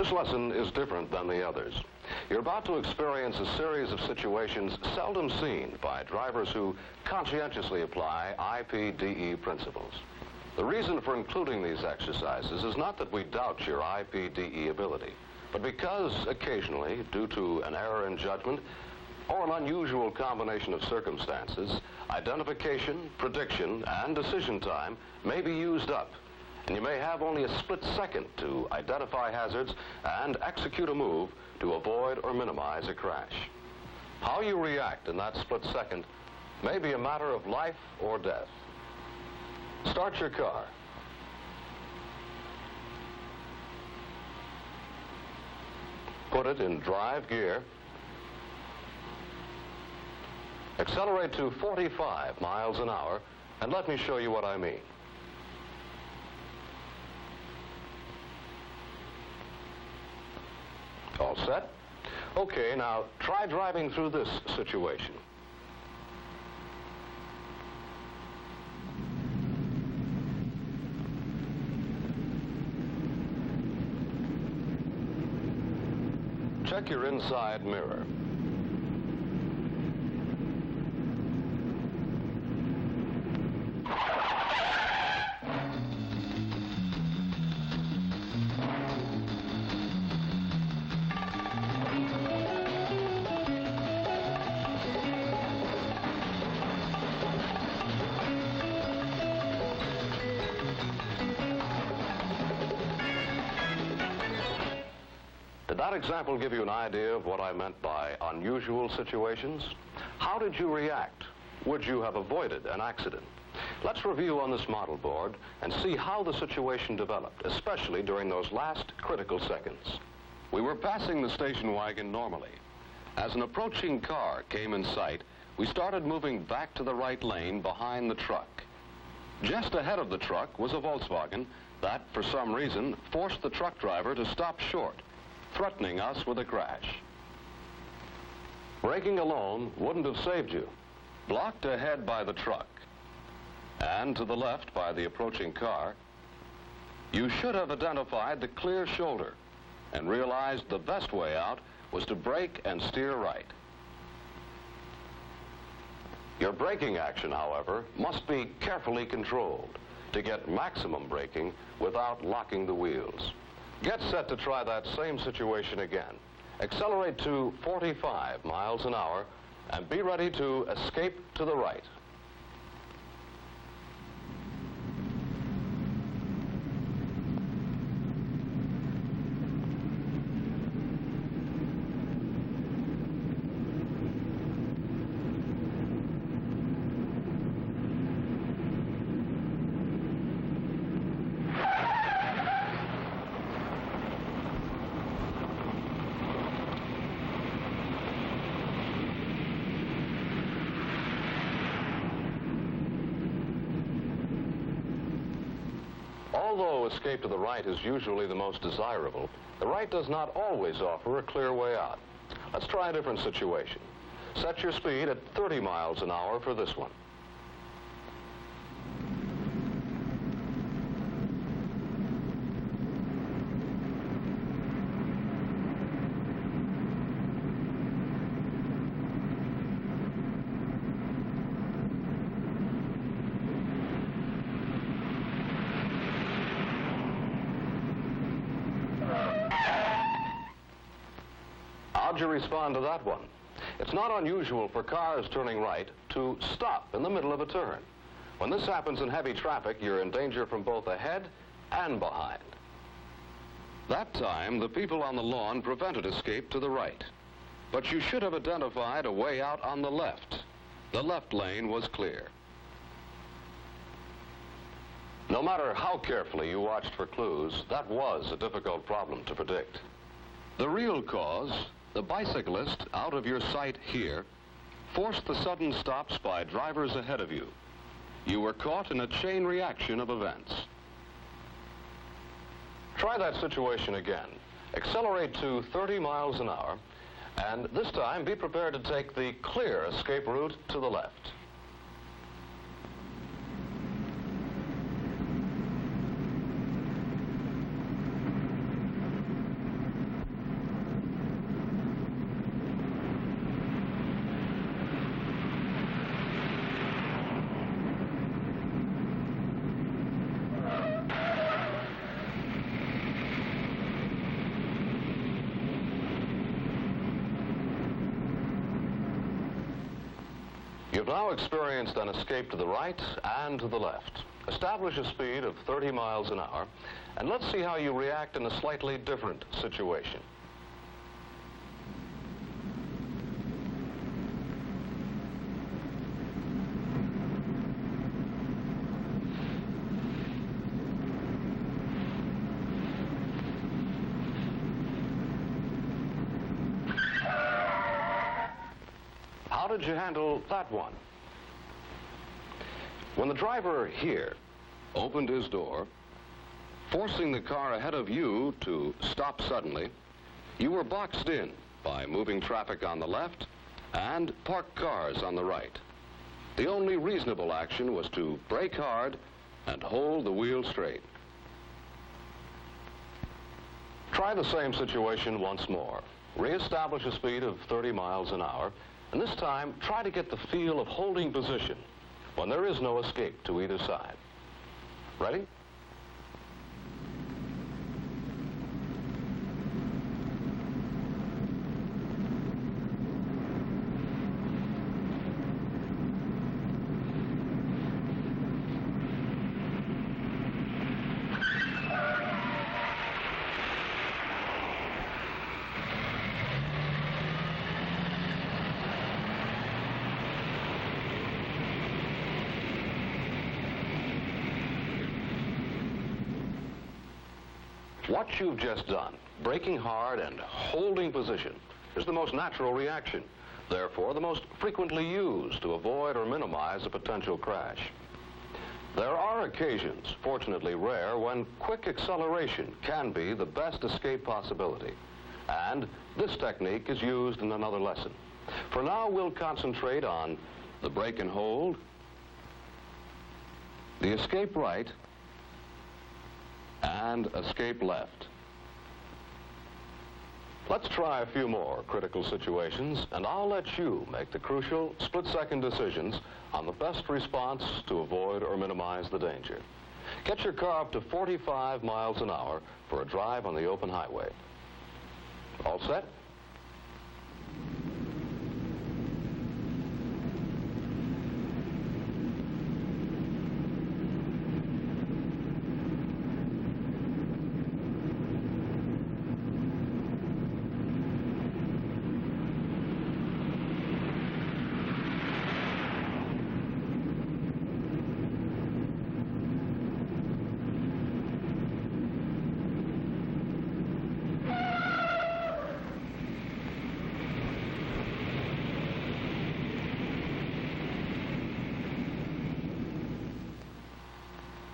This lesson is different than the others. You're about to experience a series of situations seldom seen by drivers who conscientiously apply IPDE principles. The reason for including these exercises is not that we doubt your IPDE ability, but because occasionally, due to an error in judgment or an unusual combination of circumstances, identification, prediction, and decision time may be used up, and you may have only a split second to identify hazards and execute a move to avoid or minimize a crash. How you react in that split second may be a matter of life or death. Start your car. Put it in drive gear. Accelerate to 45 miles an hour, and let me show you what I mean. All set? Okay, now try driving through this situation. Check your inside mirror. Did that example give you an idea of what I meant by unusual situations? How did you react? Would you have avoided an accident? Let's review on this model board and see how the situation developed, especially during those last critical seconds. We were passing the station wagon normally. As an approaching car came in sight, we started moving back to the right lane behind the truck. Just ahead of the truck was a Volkswagen that, for some reason, forced the truck driver to stop short, threatening us with a crash. Braking alone wouldn't have saved you. Blocked ahead by the truck and to the left by the approaching car, you should have identified the clear shoulder and realized the best way out was to brake and steer right. Your braking action, however, must be carefully controlled to get maximum braking without locking the wheels. Get set to try that same situation again. Accelerate to 45 miles an hour and be ready to escape to the right. Although escape to the right is usually the most desirable, the right does not always offer a clear way out. Let's try a different situation. Set your speed at 30 miles an hour for this one. How'd you respond to that one? It's not unusual for cars turning right to stop in the middle of a turn. When this happens in heavy traffic, you're in danger from both ahead and behind. That time, the people on the lawn prevented escape to the right. But you should have identified a way out on the left. The left lane was clear. No matter how carefully you watched for clues, that was a difficult problem to predict. The real cause, the bicyclist out of your sight here, forced the sudden stops by drivers ahead of you. You were caught in a chain reaction of events. Try that situation again. Accelerate to 30 miles an hour, and this time be prepared to take the clear escape route to the left. You've now experienced an escape to the right and to the left. Establish a speed of 30 miles an hour, and let's see how you react in a slightly different situation. How did you handle that one? When the driver here opened his door, forcing the car ahead of you to stop suddenly, you were boxed in by moving traffic on the left and parked cars on the right. The only reasonable action was to brake hard and hold the wheel straight. Try the same situation once more. Re-establish a speed of 30 miles an hour, and this time try to get the feel of holding position when there is no escape to either side. Ready? What you've just done, braking hard and holding position, is the most natural reaction, therefore the most frequently used to avoid or minimize a potential crash. There are occasions, fortunately rare, when quick acceleration can be the best escape possibility, and this technique is used in another lesson. For now, we'll concentrate on the brake and hold, the escape right, and escape left. Let's try a few more critical situations, and I'll let you make the crucial split-second decisions on the best response to avoid or minimize the danger. Get your car up to 45 miles an hour for a drive on the open highway. All set?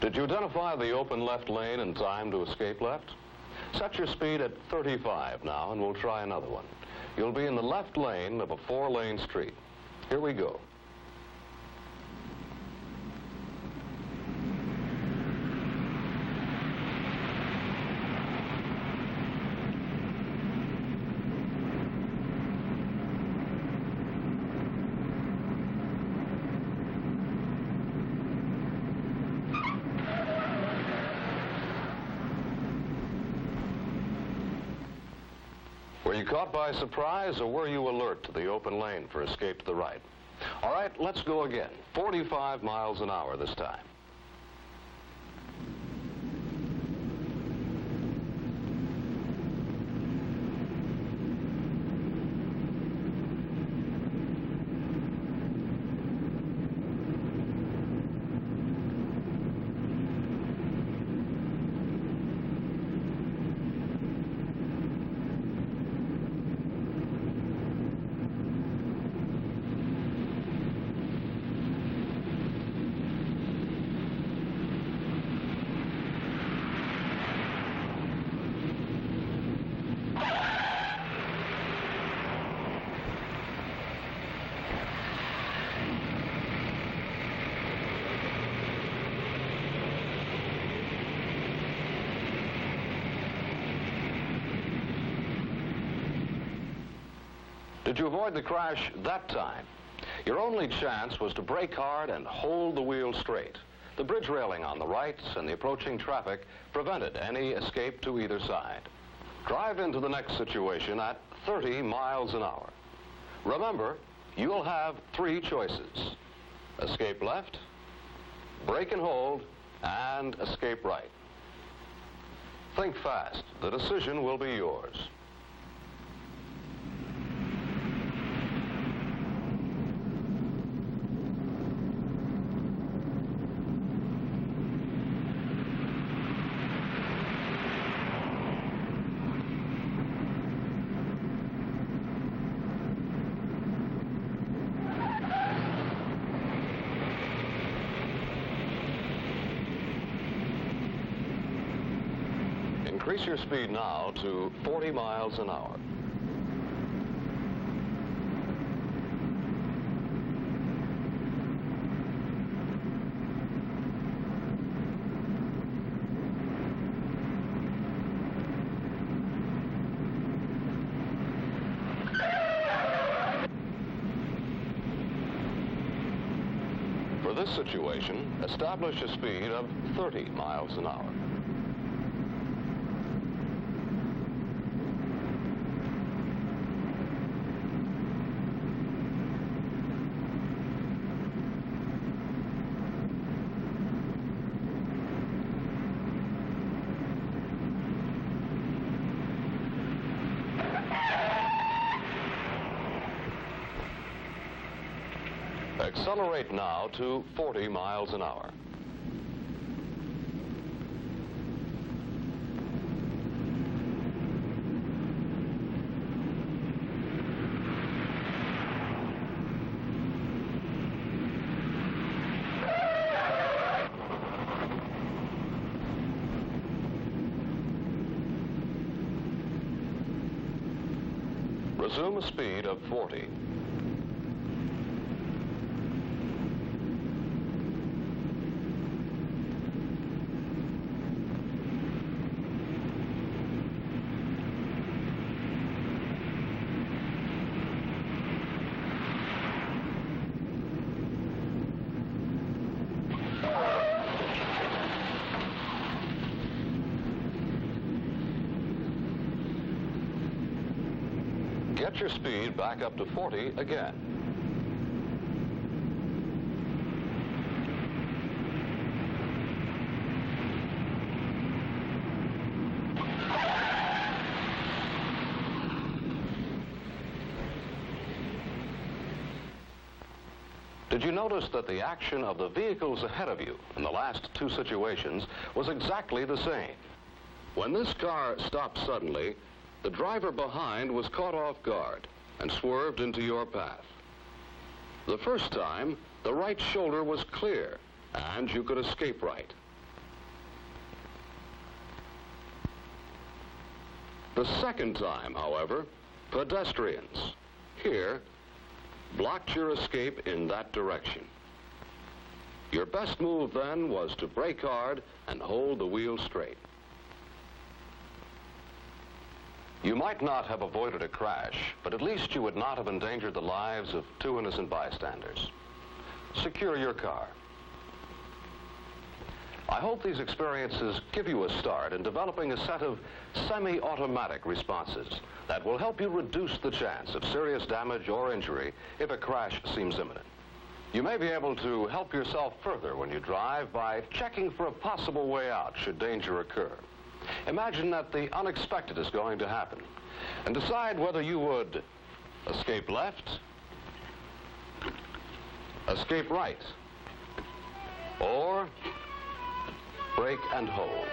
Did you identify the open left lane in time to escape left? Set your speed at 35 now, and we'll try another one. You'll be in the left lane of a 4-lane street. Here we go. Were you caught by surprise, or were you alert to the open lane for escape to the right? All right, let's go again. 45 miles an hour this time. Did you avoid the crash that time? Your only chance was to brake hard and hold the wheel straight. The bridge railing on the right and the approaching traffic prevented any escape to either side. Drive into the next situation at 30 miles an hour. Remember, you'll have three choices: escape left, brake and hold, and escape right. Think fast. The decision will be yours. Increase your speed now to 40 miles an hour. For this situation, establish a speed of 30 miles an hour. Accelerate now to 40 miles an hour. Resume a speed of 40. Get your speed back up to 40 again. Did you notice that the action of the vehicles ahead of you in the last two situations was exactly the same? When this car stopped suddenly, the driver behind was caught off guard and swerved into your path. The first time, the right shoulder was clear and you could escape right. The second time, however, pedestrians, here, blocked your escape in that direction. Your best move then was to brake hard and hold the wheel straight. You might not have avoided a crash, but at least you would not have endangered the lives of two innocent bystanders. Secure your car. I hope these experiences give you a start in developing a set of semi-automatic responses that will help you reduce the chance of serious damage or injury if a crash seems imminent. You may be able to help yourself further when you drive by checking for a possible way out should danger occur. Imagine that the unexpected is going to happen and decide whether you would escape left, escape right, or brake and hold.